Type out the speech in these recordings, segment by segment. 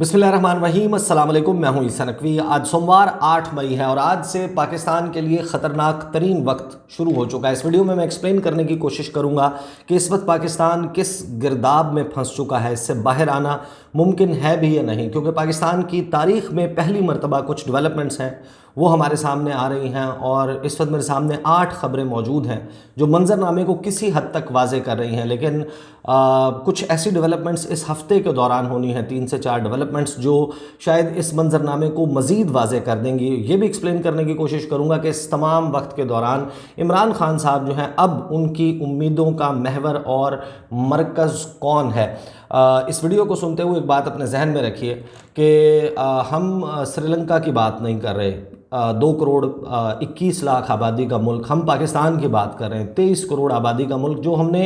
बिस्मिल्लाहिर्रहमानिर्रहीम, अस्सलाम वालेकुम। मैं हूं ईसा नकवी। आज सोमवार 8 मई है और आज से पाकिस्तान के लिए ख़तरनाक तरीन वक्त शुरू हो चुका है। इस वीडियो में मैं एक्सप्लेन करने की कोशिश करूंगा कि इस वक्त पाकिस्तान किस गिरदाब में फंस चुका है, इससे बाहर आना मुमकिन है भी या नहीं, क्योंकि पाकिस्तान की तारीख़ में पहली मरतबा कुछ डेवलपमेंट्स हैं वो हमारे सामने आ रही हैं और इस वक्त मेरे सामने 8 ख़बरें मौजूद हैं जो मंजरनामे को किसी हद तक वाज़े कर रही हैं। लेकिन कुछ ऐसी डेवलपमेंट्स इस हफ़्ते के दौरान होनी है, 3 से 4 डेवलपमेंट्स जो शायद इस मंजरनामे को मज़ीद वाज़े कर देंगी। ये भी एक्सप्लेन करने की कोशिश करूँगा कि इस तमाम वक्त के दौरान इमरान खान साहब जो हैं अब उनकी उम्मीदों का महवर और मरकज़ कौन है। इस वीडियो को सुनते हुए एक बात अपने जहन में रखिए कि हम श्रीलंका की बात नहीं कर रहे, 2 करोड़ 21 लाख आबादी का मुल्क, हम पाकिस्तान की बात कर रहे हैं, 23 करोड़ आबादी का मुल्क। जो हमने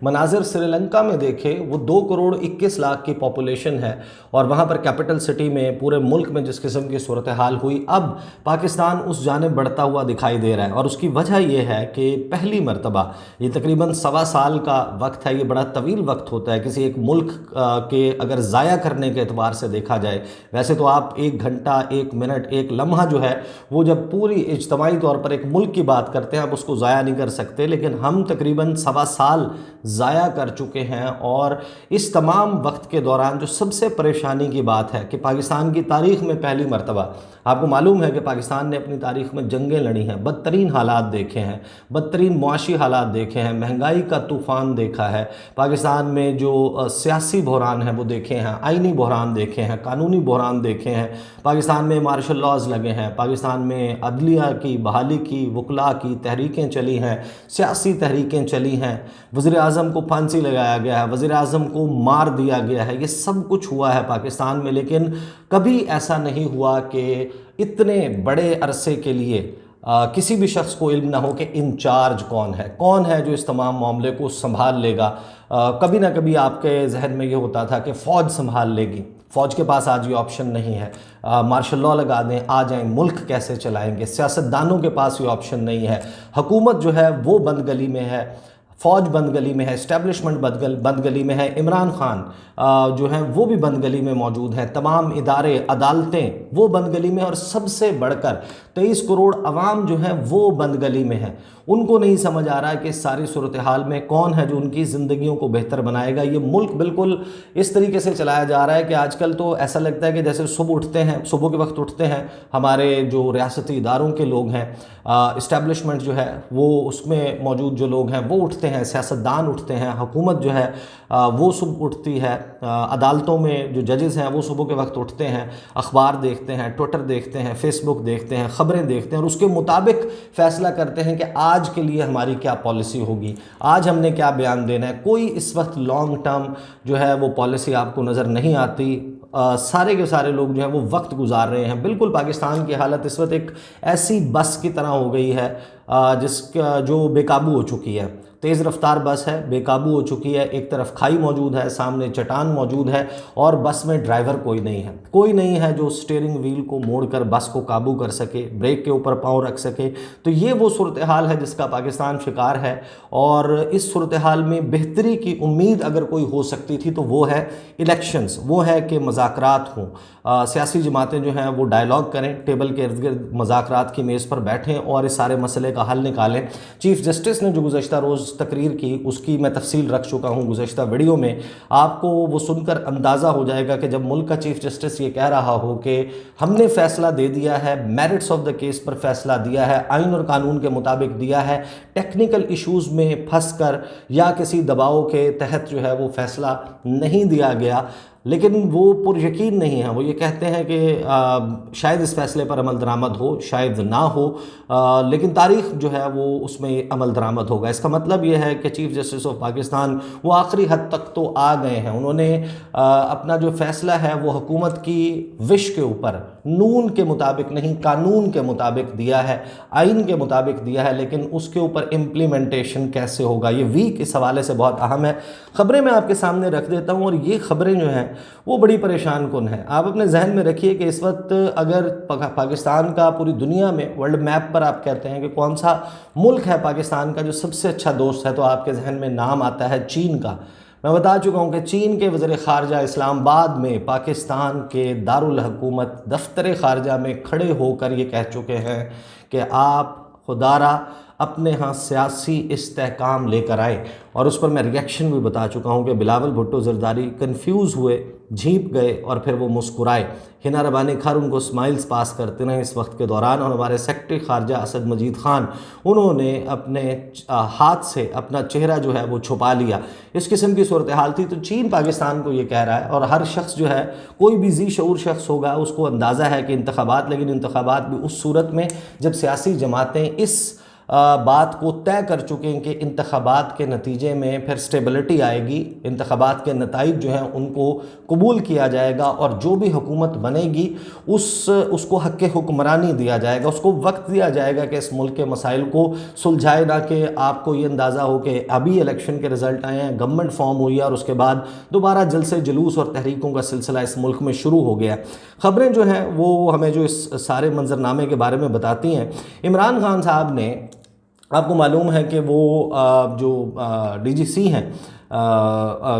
मनाजिर श्रीलंका में देखे वो 2 करोड़ 21 लाख की पॉपुलेशन है और वहाँ पर कैपिटल सिटी में पूरे मुल्क में जिस किस्म की सूरत हाल हुई, अब पाकिस्तान उस जानिब बढ़ता हुआ दिखाई दे रहा है। और उसकी वजह यह है कि पहली मरतबा, ये तकरीबन 1.25 साल का वक्त है, ये बड़ा तवील वक्त होता है किसी एक मुल्क के अगर ज़ाया करने के एतबार से देखा जाए। वैसे तो आप 1 घंटा, 1 मिनट, 1 लम्हा जो है वो जब पूरी इज्तमाही तौर पर एक मुल्क की बात करते हैं आप उसको ज़ाया नहीं कर सकते, लेकिन हम तकरीबन 1.25 साल ज़ाया कर चुके हैं। और इस तमाम वक्त के दौरान जो सबसे परेशानी की बात है कि पाकिस्तान की तारीख़ में पहली मरतबा, आपको मालूम है कि पाकिस्तान ने अपनी तारीख़ में जंगें लड़ी हैं, बदतरीन हालात देखे हैं, बदतरीन मुआशी हालात देखे हैं, महंगाई का तूफ़ान देखा है, पाकिस्तान में जो सियासी बहरान है वो देखे हैं, आइनी बहरान देखे हैं, कानूनी बहरान देखे हैं, पाकिस्तान में मार्शल लॉज लगे हैं, पाकिस्तान में अदलिया की बहाली की, वकला की तहरीकें चली हैं, सियासी तहरीकें चली हैं, वज़ीर आज़म को फांसी लगाया गया है, वज़ीर आज़म को मार दिया गया है, ये सब कुछ हुआ है पाकिस्तान में। लेकिन कभी ऐसा नहीं हुआ कि इतने बड़े अरसे के लिए किसी भी शख्स को इल्म ना हो कि इंचार्ज कौन है जो इस तमाम मामले को संभाल लेगा। कभी ना कभी आपके जहन में ये होता था कि फ़ौज संभाल लेगी, फ़ौज के पास आज ये ऑप्शन नहीं है, मार्शल लॉ लगा दें आ जाएं, मुल्क कैसे चलाएंगे, सियासतदानों के पास ये ऑप्शन नहीं है, हुकूमत जो है वो बंद गली में है, फ़ौज बंद गली में है, इस्टेब्लिशमेंट बंद गली में है, इमरान खान जो हैं वो भी बंद गली में मौजूद हैं, तमाम इदारे अदालतें वो बंद गली में, और सबसे बढ़कर 23 करोड़ अवाम जो हैं वो बंद गली में है। उनको नहीं समझ आ रहा है कि सारी सूरत हाल में कौन है जो उनकी ज़िंदगियों को बेहतर बनाएगा। ये मुल्क बिल्कुल इस तरीके से चलाया जा रहा है कि आजकल तो ऐसा लगता है कि जैसे सुबह उठते हैं, सुबह के वक्त उठते हैं हमारे जो रियासती इदारों के लोग हैं, इस्टेब्लिशमेंट जो है वो उसमें मौजूद जो लोग हैं वो उठते हैं, सियासतदान उठते हैं, हुकूमत जो है वो सुबह उठती है, अदालतों में जो जजेस हैं वो सुबह के वक्त उठते हैं, अखबार देखते हैं, ट्विटर देखते हैं, फेसबुक देखते हैं, ख़बरें देखते हैं और उसके मुताबिक फ़ैसला करते हैं कि आज के लिए हमारी क्या पॉलिसी होगी, आज हमने क्या बयान देना है। कोई इस वक्त लॉन्ग टर्म जो है वो पॉलिसी आपको नज़र नहीं आती। सारे के सारे लोग जो हैं वो वक्त गुजार रहे हैं। बिल्कुल पाकिस्तान की हालत इस वक्त एक ऐसी बस की तरह हो गई है जिसका जो बेकाबू हो चुकी है, तेज़ रफ्तार बस है, बेकाबू हो चुकी है। एक तरफ खाई मौजूद है, सामने चट्टान मौजूद है और बस में ड्राइवर कोई नहीं है जो स्टीयरिंग व्हील को मोड़कर बस को काबू कर सके, ब्रेक के ऊपर पाँव रख सके। तो ये वो सूरत हाल है जिसका पाकिस्तान शिकार है और इस सूरत हाल में बेहतरी की उम्मीद अगर कोई हो सकती थी तो वो है इलेक्शंस, वो है कि मज़ाकरात हों, सियासी जमातें जो हैं वो डायलॉग करें, टेबल के इर्द गिर्द मज़ाकरात की मेज़ पर बैठें और इस सारे मसले का हल निकालें। चीफ़ जस्टिस ने जो गुज़श्ता रोज़ तकरीर की उसकी मैं तफसील रख चुका हूँ गुज़श्ता वीडियो में, आपको वो सुनकर अंदाज़ा हो जाएगा कि जब मुल्क का चीफ़ जस्टिस ये कह रहा हो कि हमने फ़ैसला दे दिया है, मेरिट्स ऑफ द केस पर फ़ैसला दिया है, आइन और कानून के मुताबिक दिया है, टेक्निकल इशूज़ में फंस कर या किसी दबाव के तहत जो है वो फ़ैसला नहीं दिया गया, लेकिन वो पुरयकीन नहीं है। वो ये कहते हैं कि शायद इस फैसले पर अमल दरामद हो, शायद ना हो, लेकिन तारीख़ जो है वो उसमें अमल दरामद होगा। इसका मतलब ये है कि चीफ़ जस्टिस ऑफ पाकिस्तान वो आखिरी हद तक तो आ गए हैं। उन्होंने अपना जो फ़ैसला है वो हुकूमत की विश के ऊपर नून के मुताबिक नहीं, कानून के मुताबिक दिया है, आइन के मुताबिक दिया है, लेकिन उसके ऊपर इम्प्लीमेंटेशन कैसे होगा ये वीक इस हवाले से बहुत अहम है। ख़बरें मैं आपके सामने रख देता हूँ और ये ख़बरें जो हैं वो बड़ी परेशान कुन है। आप अपने जहन में रखिए कि इस वक्त अगर पाकिस्तान का पूरी दुनिया में वर्ल्ड मैप पर आप कहते हैं कि कौन सा मुल्क है पाकिस्तान का जो सबसे अच्छा दोस्त है, तो आपके जहन में नाम आता है चीन का। मैं बता चुका हूँ कि चीन के वज़ीर ख़ारजा इस्लामाबाद में पाकिस्तान के दारुल हुकूमत दफ्तर ख़ारजा में खड़े होकर ये कह चुके हैं कि आप खुदारा अपने यहाँ सियासी इस्तेहकाम लेकर आए। और उस पर मैं रिएक्शन भी बता चुका हूँ कि बिलावल भुट्टो ज़रदारी कन्फ्यूज़ हुए, झींप गए और फिर वो मुस्कुराए। हिना रबानी खार उनको स्माइल्स पास करते रहे इस वक्त के दौरान। और हमारे सेक्रेटरी ख़ारजा असद मजीद ख़ान, उन्होंने अपने हाथ से अपना चेहरा जो है वो छुपा लिया। इस किस्म की सूरत हाल थी। तो चीन पाकिस्तान को ये कह रहा है, और हर शख्स जो है, कोई भी जी शऊर शख्स होगा, उसको अंदाज़ा है कि इंतखाबात, लेकिन इंतखाबात भी उस सूरत में जब सियासी जमातें इस बात को तय कर चुके हैं कि इंतखाबात के नतीजे में फिर स्टेबिलिटी आएगी, इंतखाबात के नताइज जो हैं उनको कबूल किया जाएगा, और जो भी हुकूमत बनेगी उसको हक़ हुक्मरानी दिया जाएगा, उसको वक्त दिया जाएगा कि इस मुल्क के मसाइल को सुलझाए। ना कि आपको ये अंदाज़ा हो कि अभी इलेक्शन के रिज़ल्ट आए हैं, गवर्नमेंट फॉर्म हुई है और उसके बाद दोबारा जलसे जुलूस और तहरीकों का सिलसिला इस मुल्क में शुरू हो गया। ख़बरें जो हैं वो हमें जो इस सारे मंजरनामे के बारे में बताती हैं। इमरान खान साहब ने, आपको मालूम है कि वो जो DGC हैं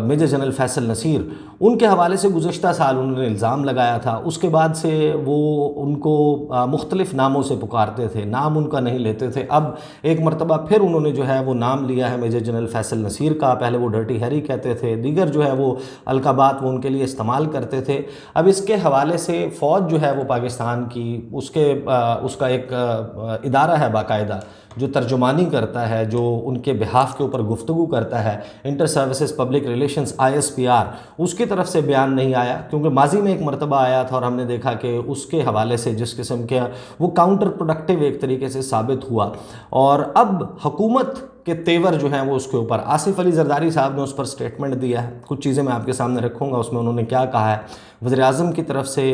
मेजर जनरल फैसल नसीर, उनके हवाले से गुज़श्ता साल उन्होंने इल्ज़ाम लगाया था। उसके बाद से वो उनको मुख्तलिफ़ नामों से पुकारते थे, नाम उनका नहीं लेते थे। अब एक मरतबा फिर उन्होंने जो है वो नाम लिया है मेजर जनरल फैसल नसीर का। पहले वो डर्टी हैरी कहते थे, दीगर जो है वो अलकाबात वो उनके लिए इस्तेमाल करते थे। अब इसके हवाले से फ़ौज जो है वो पाकिस्तान की, उसका एक इदारा है बाकायदा जो तर्जुमानी करता है, जो उनके बिहाफ के ऊपर गुफ्तगू करता है, inter services public relations ISPR, उसकी तरफ से बयान नहीं आया। क्योंकि माजी में एक मरतबा आया था और हमने देखा कि उसके हवाले से जिस किस्म के वो काउंटर प्रोडक्टिव एक तरीके से साबित हुआ। और अब हुकूमत के तेवर जो हैं वो उसके ऊपर, आसिफ अली जरदारी साहब ने उस पर स्टेटमेंट दिया है। कुछ चीज़ें मैं आपके सामने रखूँगा, उसमें उन्होंने क्या कहा है। वज़ीर आज़म की तरफ से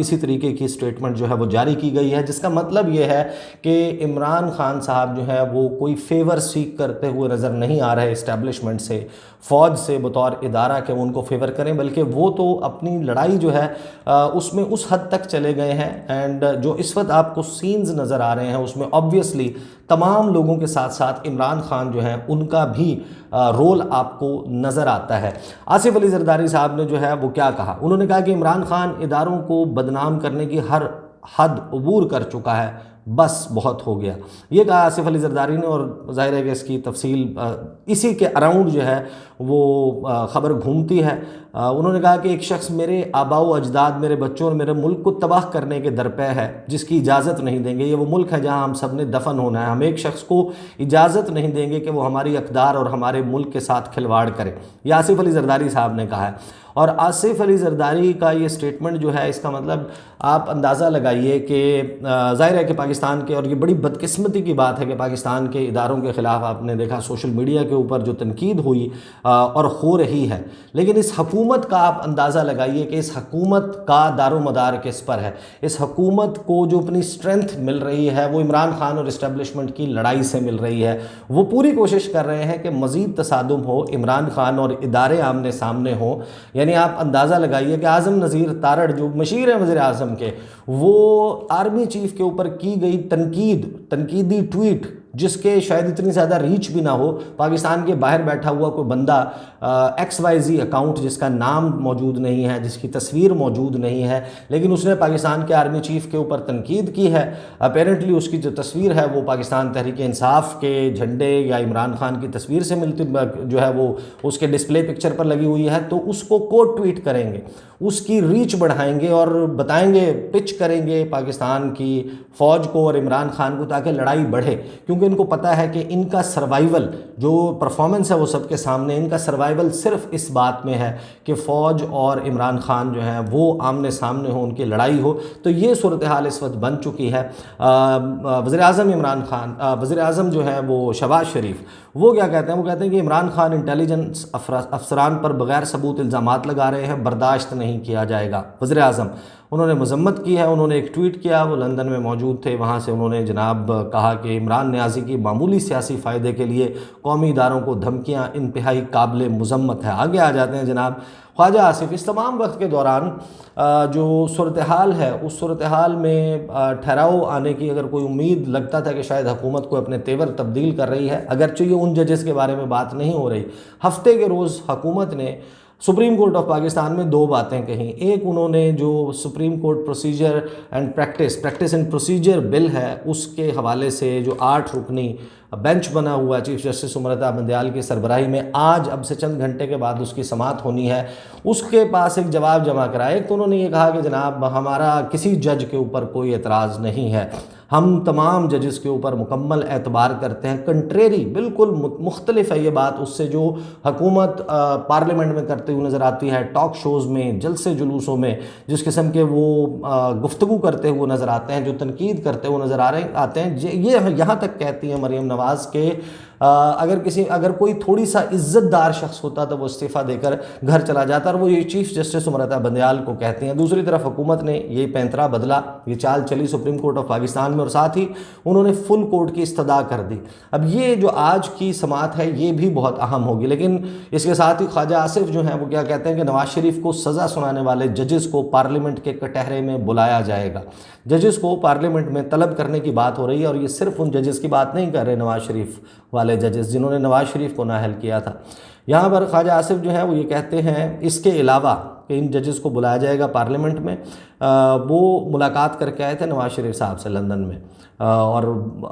इसी तरीके की स्टेटमेंट जो है वो जारी की गई है, जिसका मतलब ये है कि इमरान खान साहब जो है वो कोई फेवर सीख करते हुए नज़र नहीं आ रहे इस्टेब्लिशमेंट से, फ़ौज से बतौर इदारा के वो उनको फेवर करें, बल्कि वो तो अपनी लड़ाई जो है उसमें उस हद तक चले गए हैं। एंड जो इस वक्त आपको सीन्स नज़र आ रहे हैं उसमें ऑब्वियसली तमाम लोगों के साथ साथ इमरान खान जो हैं उनका भी रोल आपको नज़र आता है। आसिफ अली जरदारी साहब ने जो है वो क्या कहा, उन्होंने कहा कि इमरान खान इदारों को बदनाम करने की हर हद अबूर कर चुका है, बस बहुत हो गया। ये कहा आसिफ अली जरदारी ने। और ज़ाहिर है कि इसकी तफसील इसी के अराउंड जो है वो ख़बर घूमती है। उन्होंने कहा कि एक शख्स मेरे आबाओ अजदाद, मेरे बच्चों और मेरे मुल्क को तबाह करने के दरपे है, जिसकी इजाज़त नहीं देंगे। ये वो मुल्क है जहाँ हम सब ने दफन होना है। हम एक शख्स को इजाज़त नहीं देंगे कि वो हमारी अक़दार और हमारे मुल्क के साथ खिलवाड़ करे। यह आसिफ अली जरदारी साहब ने कहा है। और आसिफ अली जरदारी का ये स्टेटमेंट जो है, इसका मतलब आप अंदाज़ा लगाइए कि ज़ाहिर है कि पाकिस्तान के, और ये बड़ी बदकिस्मती की बात है कि पाकिस्तान के इदारों के ख़िलाफ़ आपने देखा सोशल मीडिया के ऊपर जो तनकीद हुई और हो रही है, लेकिन इस हुकूमत का आप अंदाज़ा लगाइए कि इस हुकूमत का दारोमदार किस पर है। इस हुकूमत को जो अपनी स्ट्रेंथ मिल रही है वो इमरान खान और इस्टेब्लिशमेंट की लड़ाई से मिल रही है। वो पूरी कोशिश कर रहे हैं कि मज़ीद तसादुम हो, इमरान खान और इदारे आमने सामने हों। यानी आप अंदाज़ा लगाइए कि आज़म नज़ीर तारड़ जो मशीर हैं वज़ीर आज़म के, वो आर्मी चीफ़ के ऊपर की गई तनकीदी ट्वीट, जिसके शायद इतनी ज़्यादा रीच भी ना हो, पाकिस्तान के बाहर बैठा हुआ कोई बंदा XYZ अकाउंट जिसका नाम मौजूद नहीं है, जिसकी तस्वीर मौजूद नहीं है, लेकिन उसने पाकिस्तान के आर्मी चीफ़ के ऊपर तनकीद की है। अपेरेंटली उसकी जो तस्वीर है वो पाकिस्तान तहरीक इंसाफ के झंडे या इमरान खान की तस्वीर से मिलती जो है वो उसके डिस्प्ले पिक्चर पर लगी हुई है। तो उसको कोट ट्वीट करेंगे, उसकी रीच बढ़ाएंगे और बताएंगे, पिच करेंगे पाकिस्तान की फ़ौज को और इमरान खान को, ताकि लड़ाई बढ़े। क्योंकि इनको पता है कि इनका सर्वाइवल, जो परफॉर्मेंस है वो सबके सामने, इनका सर्वाइवल सिर्फ इस बात में है कि फ़ौज और इमरान खान जो हैं वो आमने सामने हो, उनकी लड़ाई हो। तो ये सूरत हाल इस वक्त बन चुकी है। वज़ीर आज़म इमरान खान, वज़ीर आज़म जो है वो शहबाज शरीफ, वो क्या कहते हैं, वो कहते हैं कि इमरान खान इंटेलिजेंस अफसरान पर बग़ैर सबूत इल्ज़ामात लगा रहे हैं, बर्दाश्त नहीं किया जाएगा। वज़ीर आज़म उन्होंने मजम्मत की है। उन्होंने एक ट्वीट किया, वो लंदन में मौजूद थे, वहाँ से उन्होंने जनाब कहा कि इमरान नियाज़ी की मामूली सियासी फ़ायदे के लिए कौमी इदारों को धमकियाँ इंतहाई काबिल मजम्मत है। आगे आ जाते हैं जनाब ख्वाजा आसिफ। इस तमाम वक्त के दौरान जो सूरत हाल है, उस सूरत हाल में ठहराव आने की अगर कोई उम्मीद लगता था कि शायद हुकूमत को अपने तेवर तब्दील कर रही है, अगरचे ये उन जजेस के बारे में बात नहीं हो रही। हफ्ते के रोज़ हुकूमत ने सुप्रीम कोर्ट ऑफ पाकिस्तान में दो बातें कहीं। एक, उन्होंने जो supreme court procedure and practice and procedure bill है, उसके हवाले से जो 8 रुकनी बेंच बना हुआ है चीफ जस्टिस उमरता बंदयाल की सरबराही में, आज अब से चंद घंटे के बाद उसकी समाअत होनी है, उसके पास एक जवाब जमा कराया। एक तो उन्होंने ये कहा कि जनाब हमारा किसी जज के ऊपर कोई एतराज़ नहीं है, हम तमाम जजेस के ऊपर मुकम्मल एतबार करते हैं। कंट्रेरी, बिल्कुल मुख्तलिफ है ये बात उससे जो हुकूमत पार्लियामेंट में करती हुई नज़र आती है, टॉक शोज़ में, जलसे जुलूसों में जिस किस्म के वो गुफ्तगू करते हुए नज़र आते हैं, जो तनकीद करते हुए नज़र आते हैं। ये यहाँ तक कहती हैं मरीम नवाज़ के अगर कोई थोड़ी सा इज़्ज़तदार शख्स होता तो वो इस्तीफ़ा देकर घर चला जाता, और वो ये चीफ जस्टिस उमरता बंदयाल को कहती हैं। दूसरी तरफ हुकूमत ने ये पैंतरा बदला, ये चाल चली सुप्रीम कोर्ट ऑफ पाकिस्तान में, और साथ ही उन्होंने फुल कोर्ट की इस्तदा कर दी। अब ये जो आज की समाअत है ये भी बहुत अहम होगी, लेकिन इसके साथ ही ख्वाजा आसिफ जो हैं वो क्या कहते हैं कि नवाज शरीफ को सज़ा सुनाने वाले जजेस को पार्लियामेंट के कटहरे में बुलाया जाएगा। जजेस को पार्लियामेंट में तलब करने की बात हो रही है, और ये सिर्फ उन जजेस की बात नहीं कर रहे नवाज शरीफ वाले जजेस जिन्होंने नवाज शरीफ को नाअहल किया था। यहाँ पर ख्वाजा आसिफ जो है वो ये कहते हैं इसके अलावा कि इन जजेस को बुलाया जाएगा पार्लियामेंट में। वो मुलाकात करके आए थे नवाज शरीफ साहब से लंदन में, और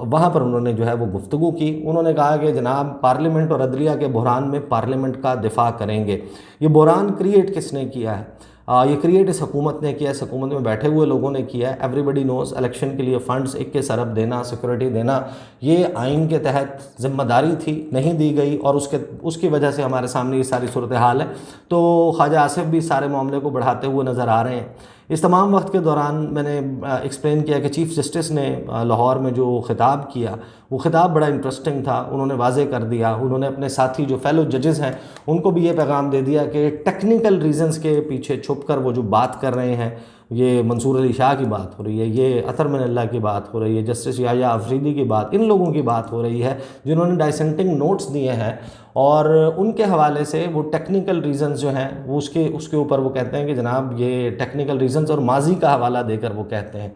वहाँ पर उन्होंने जो है वो गुफ्तगू की। उन्होंने कहा कि जनाब पार्लियामेंट और अदलिया के बहरान में पार्लियामेंट का दिफा करेंगे। ये बहरान क्रिएट किसने किया है? ये क्रिएट इस हुकूमत ने किया, इस हुकूमत में बैठे हुए लोगों ने किया है। एवरीबडी नोज़ इलेक्शन के लिए फ़ंड्स 21 अरब देना, सिक्योरिटी देना, ये आइन के तहत ज़िम्मेदारी थी, नहीं दी गई, और उसकी वजह से हमारे सामने ये सारी सूरत हाल है। तो ख्वाजा आसिफ भी सारे मामले को बढ़ाते हुए नज़र आ रहे हैं। इस तमाम वक्त के दौरान मैंने एक्सप्लेन किया कि चीफ जस्टिस ने लाहौर में जो ख़िताब किया, वो ख़िताब बड़ा इंटरेस्टिंग था। उन्होंने वाज़े कर दिया, उन्होंने अपने साथी जो फेलो जजेस हैं उनको भी ये पैगाम दे दिया कि टेक्निकल रीज़न्स के पीछे छुप कर वो जो बात कर रहे हैं, ये मंसूर अली शाह की बात हो रही है, ये अतर मिनल्ला की बात हो रही है, जस्टिस याया अफरीदी की बात, इन लोगों की बात हो रही है जिन्होंने डाइसेंटिंग नोट्स दिए हैं, और उनके हवाले से वो टेक्निकल रीज़न्स जो हैं वो उसके ऊपर वो कहते हैं कि जनाब ये टेक्निकल रीज़न्स, और माजी का हवाला देकर वो कहते हैं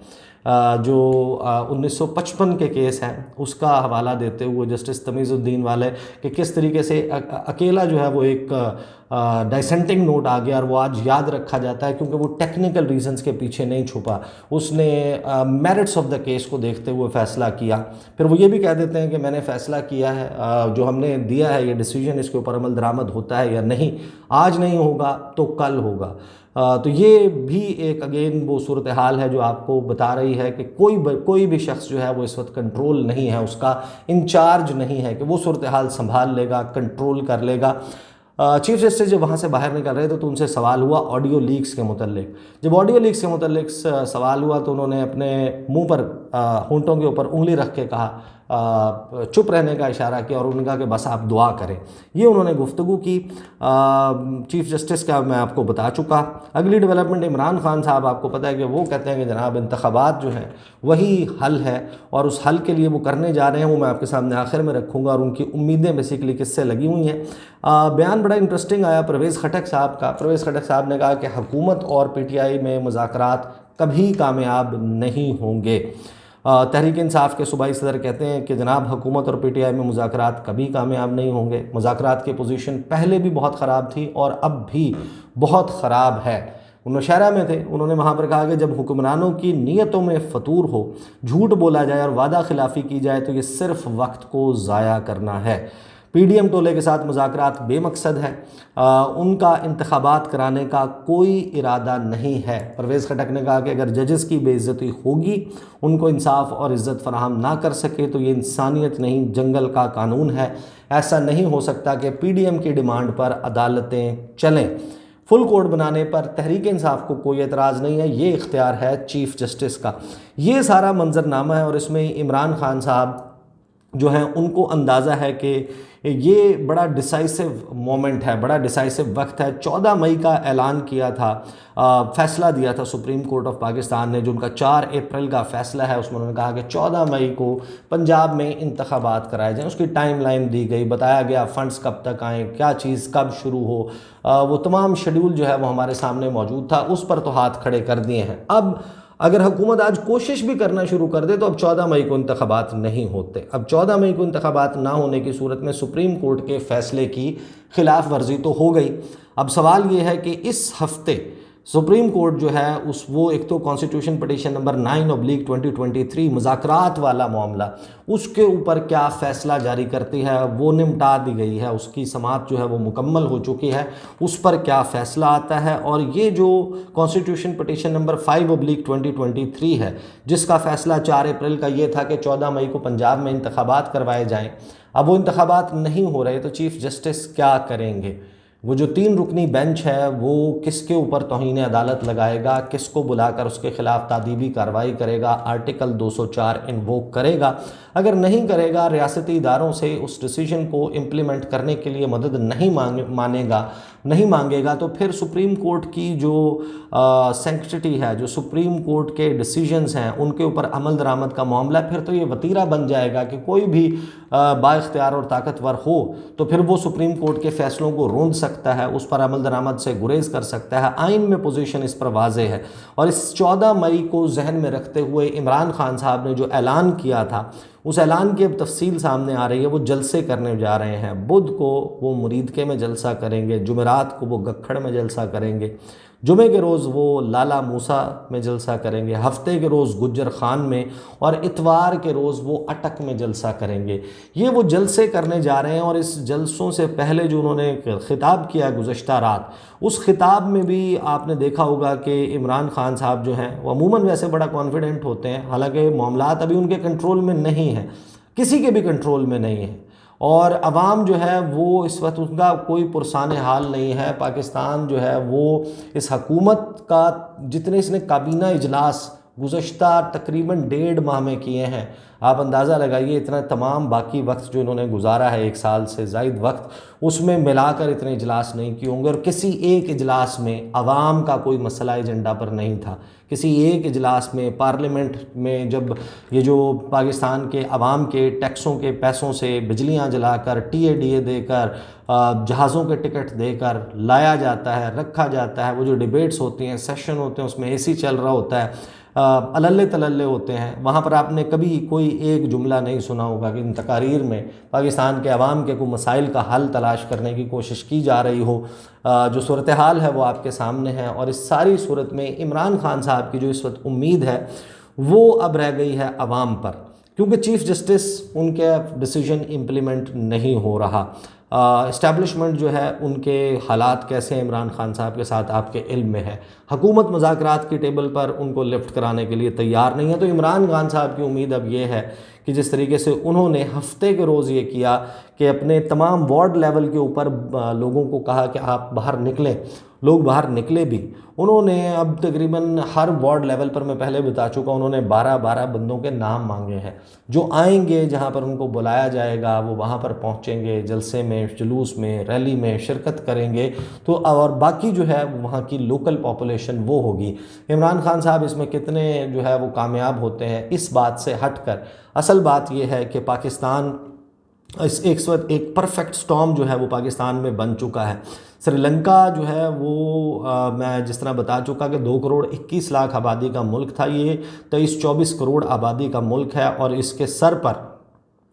जो 1955 के केस हैं उसका हवाला देते हुए जस्टिस तमीज़ुद्दीन वाले कि किस तरीके से अकेला जो है वो एक डाइसेंटिंग नोट आ गया, और वो आज याद रखा जाता है क्योंकि वो टेक्निकल रीजंस के पीछे नहीं छुपा, उसने मेरिट्स ऑफ द केस को देखते हुए फ़ैसला किया। फिर वो ये भी कह देते हैं कि मैंने फ़ैसला किया है, जो हमने दिया है ये डिसीजन, इसके ऊपर अमल दरामद होता है या नहीं, आज नहीं होगा तो कल होगा। तो ये भी एक अगेन वो सूरत हाल है जो आपको बता रही है कि कोई भी शख्स जो है वो इस वक्त कंट्रोल नहीं है, उसका इंचार्ज नहीं है कि वो सूरत हाल संभाल लेगा, कंट्रोल कर लेगा। चीफ जस्टिस जब वहाँ से बाहर निकल रहे थे तो उनसे सवाल हुआ ऑडियो लीक्स के मुतल्लिक। जब ऑडियो लीक्स के मुतल्लिक सवाल हुआ तो उन्होंने अपने मुंह पर होंठों के ऊपर उंगली रख के कहा, चुप रहने का इशारा किया, और उन्होंने कहा कि बस आप दुआ करें। ये उन्होंने गुफ्तगू की। चीफ जस्टिस का मैं आपको बता चुका। अगली डेवलपमेंट, इमरान खान साहब आपको पता है कि वो कहते हैं कि जनाब इंतखाबात जो हैं वही हल है, और उस हल के लिए वो करने जा रहे हैं, वो मैं आपके सामने आखिर में रखूँगा, और उनकी उम्मीदें बेसिकली किससे लगी हुई हैं। बयान बड़ा इंटरेस्टिंग आया परवेज़ खटक साहब का। परवेज़ खटक साहब ने कहा कि हुकूमत और PTI में मुज़ाकरात कभी कामयाब नहीं होंगे। तहरीक इंसाफ के सूबाई सदर कहते हैं कि जनाब हुकूमत और PTI में मुज़ाकरात कभी कामयाब नहीं होंगे। मुज़ाकरात की पोजीशन पहले भी बहुत ख़राब थी और अब भी बहुत ख़राब है। वो नौशहरा में थे, उन्होंने वहाँ पर कहा कि जब हुक्मरानों की नीयतों में फतूर हो, झूठ बोला जाए और वादा खिलाफ़ी की जाए तो ये सिर्फ वक्त को ज़ाया करना है। PDM टोले के साथ मुज़ाकरात बेमकसद है, उनका इंतखाबात कराने का कोई इरादा नहीं है। परवेज़ खटक ने कहा कि अगर जजेस की बेइज्जती होगी, उनको इंसाफ और इज़्ज़त फराहम ना कर सके तो ये इंसानियत नहीं जंगल का कानून है। ऐसा नहीं हो सकता कि PDM की डिमांड पर अदालतें चलें। फुल कोर्ट बनाने पर तहरीक इंसाफ को कोई एतराज़ नहीं है, ये इख्तियार है चीफ जस्टिस का। ये सारा मंजरनामा है और इसमें इमरान खान साहब जो हैं उनको अंदाज़ा है कि ये बड़ा डिसाइसिव मोमेंट है, बड़ा डिसाइसिव वक्त है। 14 मई का ऐलान किया था, फ़ैसला दिया था सुप्रीम कोर्ट ऑफ पाकिस्तान ने, जो उनका 4 अप्रैल का फ़ैसला है, उसमें उन्होंने कहा कि 14 मई को पंजाब में इंतखाबात कराए जाएँ। उसकी टाइमलाइन दी गई, बताया गया फ़ंड्स कब तक आएँ, क्या चीज़ कब शुरू हो, वो तमाम शेड्यूल जो है वो हमारे सामने मौजूद था। उस पर तो हाथ खड़े कर दिए हैं। अब अगर हुकूमत आज कोशिश भी करना शुरू कर दे तो अब 14 मई को इंतखाबात नहीं होते। अब 14 मई को इंतखाबात ना होने की सूरत में सुप्रीम कोर्ट के फ़ैसले की खिलाफ वर्जी तो हो गई। अब सवाल ये है कि इस हफ्ते सुप्रीम कोर्ट जो है वो एक तो कॉन्स्टिट्यूशन पिटीशन नंबर 9/2023 मुज़ाकरात वाला मामला, उसके ऊपर क्या फ़ैसला जारी करती है, वो निपटा दी गई है, उसकी समाअत जो है वो मुकम्मल हो चुकी है। उस पर क्या फ़ैसला आता है, और ये जो कॉन्स्टिट्यूशन पिटीशन नंबर 5/2023 है, जिसका फ़ैसला 4 अप्रैल का ये था कि 14 मई को पंजाब में इंतखाबात करवाए जाएँ, अब वो इंतखाबात नहीं हो रहे तो चीफ़ जस्टिस क्या करेंगे? वो जो 3 रुकनी बेंच है वो किसके ऊपर तौहीन अदालत लगाएगा, किसको बुलाकर उसके खिलाफ तादीबी कार्रवाई करेगा, आर्टिकल 204 इन्वोक करेगा? अगर नहीं करेगा, रियासती इदारों से उस डिसीजन को इम्प्लीमेंट करने के लिए मदद नहीं मांगेगा तो फिर सुप्रीम कोर्ट की जो सेंक्टिटी है, जो सुप्रीम कोर्ट के डिसीजंस हैं, उनके ऊपर अमल दरामद का मामला फिर तो ये वतीरा बन जाएगा कि कोई भी बाइख्तियार और ताकतवर हो तो फिर वो सुप्रीम कोर्ट के फ़ैसलों को रोंद सकता है, उस पर अमल दरामद से गुरेज कर सकता है। आइन में पोजीशन इस पर वाज़े है। और इस 14 मई को जहन में रखते हुए इमरान खान साहब ने जो ऐलान किया था, उस ऐलान की अब तफसील सामने आ रही है। वो जलसे करने जा रहे हैं। बुध को वो मुरीदके में जलसा करेंगे, जुमेरात को वो गखड़ में जलसा करेंगे, जुमे के रोज़ वो लाला मूसा में जलसा करेंगे, हफ्ते के रोज़ गुज्जर खान में, और इतवार के रोज़ वो अटक में जलसा करेंगे। ये वो जलसे करने जा रहे हैं। और इस जलसों से पहले जो उन्होंने खिताब किया गुज़श्ता रात, उस खिताब में भी आपने देखा होगा कि इमरान खान साहब जो हैं वो अमूमन वैसे बड़ा कॉन्फिडेंट होते हैं, हालांकि मामलात अभी उनके कंट्रोल में नहीं है, किसी के भी कंट्रोल में नहीं है, और अवाम जो है वो इस वक्त उनका कोई पुरसान हाल नहीं है। पाकिस्तान जो है वो इस हकूमत का, जितने इसने काबीना इजलास गुज़श्ता तकरीबन 1.5 माह में किए हैं, आप अंदाज़ा लगाइए इतना तमाम बाकी वक्त जो इन्होंने गुजारा है, 1 साल से ज़ायद वक्त, उसमें मिलाकर इतने इजलास नहीं किए होंगे। और किसी एक इजलास में अवाम का कोई मसला एजेंडा पर नहीं था। किसी एक इजलास में पार्लियामेंट में जब ये जो पाकिस्तान के अवाम के टैक्सों के पैसों से बिजलियाँ जलाकर, TADA देकर, जहाज़ों के टिकट देकर लाया जाता है, रखा जाता है, वो जो डिबेट्स होती हैं, सेशन होते हैं, उसमें AC चल रहा होता है, अलल्ले तलल्ले होते हैं, वहाँ पर आपने कभी कोई एक जुमला नहीं सुना होगा कि इन तकारीर में पाकिस्तान के अवाम के कोई मसाइल का हल तलाश करने की कोशिश की जा रही हो। जो सूरत हाल है वो आपके सामने है। और इस सारी सूरत में इमरान खान साहब की जो इस वक्त उम्मीद है वो अब रह गई है अवाम पर, क्योंकि चीफ़ जस्टिस उनके डिसीजन इम्प्लीमेंट नहीं हो रहा। इस्टेब्लिशमेंट जो है उनके हालात कैसे हैं इमरान खान साहब के साथ आपके इल्म में है। हुकूमत मुज़ाकरात की टेबल पर उनको लिफ्ट कराने के लिए तैयार नहीं है। तो इमरान खान साहब की उम्मीद अब ये है कि जिस तरीके से उन्होंने हफ्ते के रोज़ ये किया कि अपने तमाम वार्ड लेवल के ऊपर लोगों को कहा कि आप बाहर निकलें, लोग बाहर निकले भी। उन्होंने अब तकरीबन हर वार्ड लेवल पर, मैं पहले बता चुका, उन्होंने 12-12 बंदों के नाम मांगे हैं जो आएंगे, जहां पर उनको बुलाया जाएगा वो वहां पर पहुंचेंगे, जलसे में, जुलूस में, रैली में शिरकत करेंगे। तो और बाकी जो है वहाँ की लोकल पॉपुलेशन वो होगी। इमरान खान साहब इसमें कितने जो है वो कामयाब होते हैं, इस बात से हटकर असल बात यह है कि पाकिस्तान इस एक परफेक्ट स्टॉर्म जो है वो पाकिस्तान में बन चुका है। श्रीलंका जो है वो मैं जिस तरह बता चुका कि 2 करोड़ 21 लाख आबादी का मुल्क था, ये 23-24 करोड़ आबादी का मुल्क है। और इसके सर पर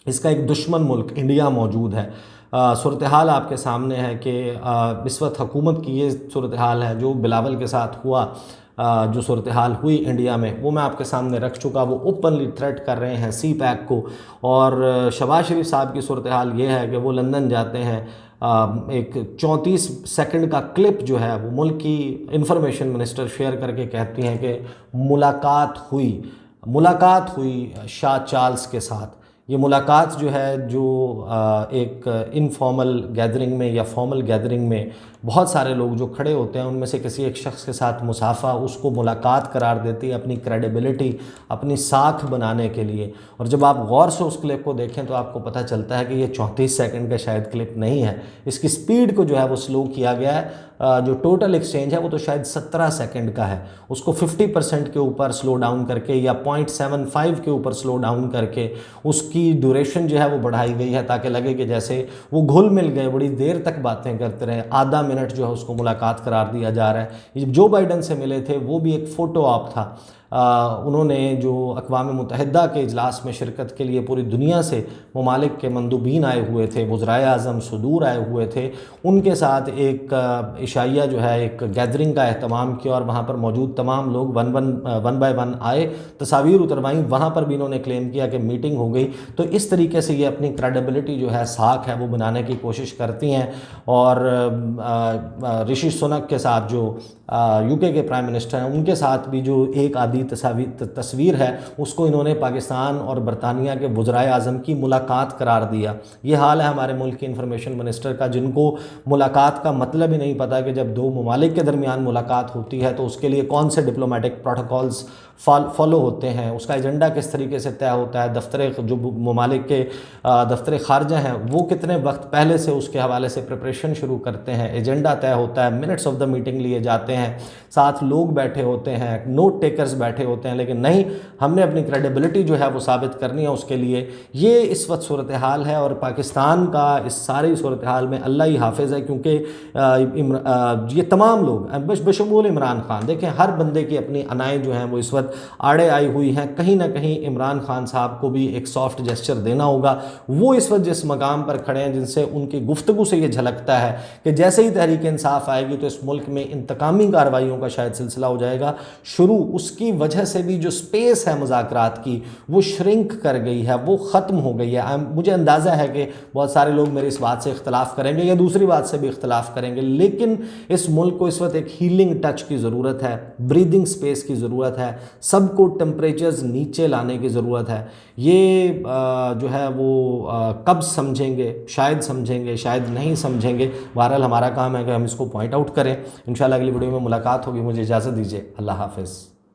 इसका एक दुश्मन मुल्क इंडिया मौजूद है। सूरत हाल आपके सामने है कि इस वक्त हुकूमत की ये सूरत हाल है। जो बिलावल के साथ हुआ, जो सूरत हाल हुई इंडिया में, वो मैं आपके सामने रख चुका। वो ओपनली थ्रेट कर रहे हैं CPAC को। और शहबाज शरीफ साहब की सूरत हाल ये है कि वो लंदन जाते हैं, एक 34 सेकंड का क्लिप जो है वो मुल्क की इंफॉर्मेशन मिनिस्टर शेयर करके कहती हैं कि मुलाकात हुई शाह चार्ल्स के साथ। ये मुलाकात जो है, जो एक इनफॉर्मल गैदरिंग में या फॉर्मल गैदरिंग में बहुत सारे लोग जो खड़े होते हैं उनमें से किसी एक शख्स के साथ मुसाफा उसको मुलाकात करार देती है अपनी क्रेडिबिलिटी, अपनी साख बनाने के लिए। और जब आप गौर से उस क्लिप को देखें तो आपको पता चलता है कि ये 34 सेकंड का शायद क्लिप नहीं है, इसकी स्पीड को जो है वो स्लो किया गया है। जो टोटल एक्सचेंज है वो तो शायद 17 सेकंड का है, उसको 50% के ऊपर स्लो डाउन करके या 0.75 के ऊपर स्लो डाउन करके उसकी ड्यूरेशन जो है वो बढ़ाई गई है, ताकि लगे कि जैसे वो घुल मिल गए, बड़ी देर तक बातें करते रहे। आधा मिनट जो है उसको मुलाकात करार दिया जा रहा है। जो बाइडन से मिले थे वो भी एक फ़ोटो ऑप था। उन्होंने जो अक़वाम मुत्तहिदा के इजलास में शिरकत के लिए पूरी दुनिया से ममालिक के मंदूबीन आए हुए थे, वज़राए आज़म सदूर आए हुए थे, उनके साथ एक इशाइया जो है एक गैदरिंग का अहतमाम किया और वहाँ पर मौजूद तमाम लोग वन बाय वन आए, तस्वीर उतरवाई, वहाँ पर भी इन्होंने क्लेम किया कि मीटिंग हो गई। तो इस तरीके से ये अपनी क्रेडिबिलिटी जो है, साख है, वो बनाने की कोशिश करती हैं। और ऋषि सुनक के साथ जो यूके के प्राइम मिनिस्टर हैं, उनके साथ भी जो एक आदि तस्वीर है उसको इन्होंने पाकिस्तान और बरतानिया के वज़राए आज़म की मुलाकात करार दिया। ये हाल है हमारे मुल्क के इंफॉर्मेशन मिनिस्टर का, जिनको मुलाकात का मतलब ही नहीं पता कि जब दो ममालिक के दरमियान मुलाकात होती है तो उसके लिए कौन से डिप्लोमेटिक प्रोटोकॉल्स फॉलो होते हैं, उसका एजेंडा किस तरीके से तय होता है, जो ममालिक के दफ्तर ख़ारजा हैं वो कितने वक्त पहले से उसके हवाले से प्रिपरेशन शुरू करते हैं, एजेंडा तय होता है, मिनट्स ऑफ द मीटिंग लिए जाते हैं, साथ लोग बैठे होते हैं, नोट टेकर्स बैठे होते हैं। लेकिन नहीं, हमने अपनी क्रेडिबिलिटी जो है वो साबित करनी है उसके लिए। ये इस वक्त सूरत हाल है और पाकिस्तान का इस सारी सूरत हाल में अल्लाह ही हाफिज़ है, क्योंकि ये तमाम लोग बशमूल इमरान खान, देखें हर बंदे की अपनी अनाएँ जो हैं वो इस वक्त आड़े आई हुई हैं। कहीं ना कहीं इमरान खान साहब को भी एक सॉफ्ट जेस्चर देना होगा। वो इस वक्त जिस मकाम पर खड़े हैं, जिनसे उनकी गुफ्तगू से ये झलकता है कि जैसे ही तहरीक इंसाफ आएगी तो इस मुल्क में इंतकामी कार्रवाइयों का शायद सिलसिला हो जाएगा शुरू। उसकी वजह से भी जो स्पेस है मुज़ाकरात की वो श्रिंक कर गई है, वो ख़त्म हो गई है। मुझे अंदाज़ा है कि बहुत सारे लोग मेरी इस बात से इख्तलाफ करेंगे या दूसरी बात से भी इख्तलाफ करेंगे, लेकिन इस मुल्क को इस वक्त एक हीलिंग टच की ज़रूरत है, ब्रीदिंग स्पेस की ज़रूरत है, सबको टेम्परेचर्स नीचे लाने की ज़रूरत है। ये जो है वो कब समझेंगे, शायद नहीं समझेंगे। बहरहाल हमारा काम है कि हम इसको पॉइंट आउट करें। इंशाल्लाह अगली वीडियो में मुलाकात होगी। मुझे इजाज़त दीजिए। अल्लाह हाफ़िज़।